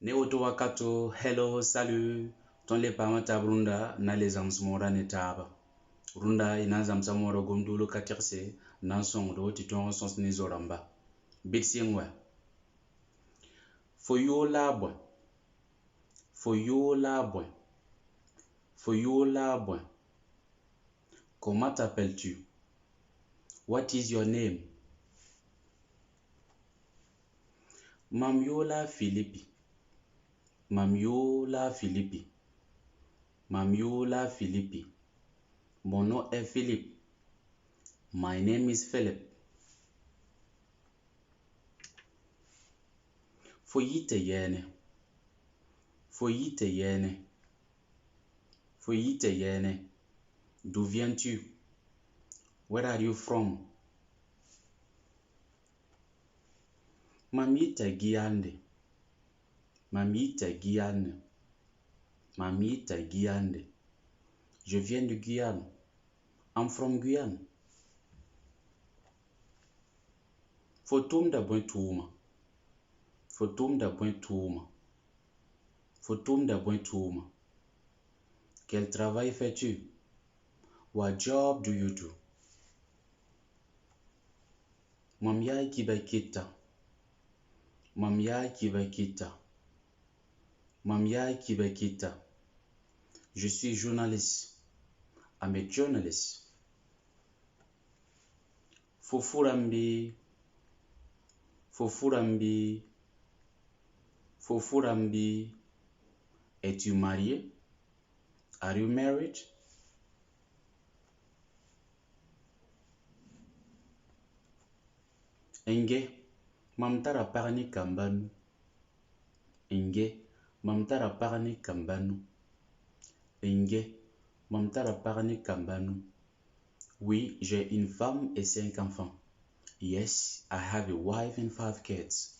Neoto wakato, hello, salut. Ton le pamata brunda na les amsmora netaba. Runda ina zamsamoro gomdulo katirse nan songdo titon sons nizoramba. Bitsingwa. Foyo labwe. Foyo labwe. Foyo labwe. Comment t'appelles-tu? What is your name? Mamiola Philippi. Mamiola Philippi. Mamiola Philippi. Mon nom est Philippe. My name is Philip. Foyite yene. Foyite yene. Foyite yene. D'où viens-tu? Where are you from? Mamita Guiande. Mamita Guiande. Mamita Guiande. Je viens de Guyane. I'm from Guyane. Fotum da buen touma. Fotum da buen touma. Fotum da buen touma. Quel travail fais-tu? What job do you do? Mamia Kibakita. Mamia Kibakita. Mamia Kibakita. Je suis journaliste. I'm a journalist. Fofurambi. Fofurambi. Fofurambi. Es-tu marié? Are you married? Enge, mamtara parani kambanu. Enge, mamtara parani kambanu. Enge, mamtara parani kambanu. Oui, j'ai une femme et 5 enfants. Yes, I have a wife and 5 kids.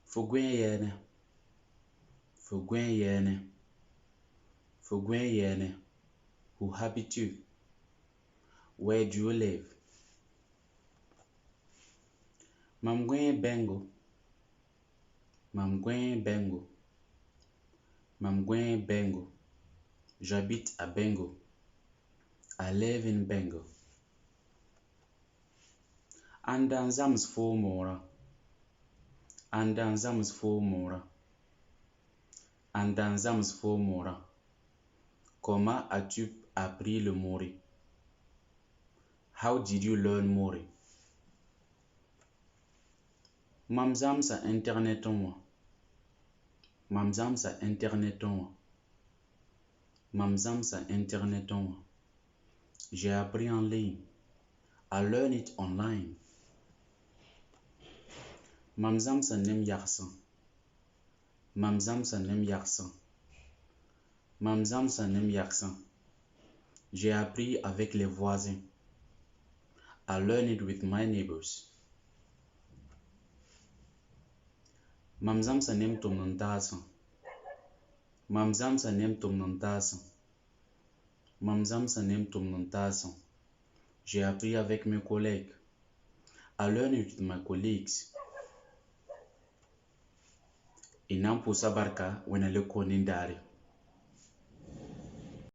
Foguen yene. Foguen yene. Foguen yene. Who habites you? Where do you live? Mamguen Bengo. Mamguen Bengo. Mamguen Bengo. J'habite à Bengo. I live in Bengo. Andan zams fo mora. Andan zams fo mora. Andan zams fo mora. Comment as-tu appris le mori? How did you learn mori? Mamzam sa internet on. Mamzam sa internet on. Mamzam sa internet on. J'ai appris en ligne. I learned it online. Mamzam sa nem yarsan. Mamzam sa nem yarsan. Mamzam sa nem yarsan. J'ai appris avec les voisins. I learned it with my neighbors. Mamzam sa nem tumnantasan. Mamzam sa nem tumnantasan. Mamzam sa nem tumnantasan. J'ai appris avec mes collègues. I learned it with my colleagues. Inam pusa barka wenale konindari.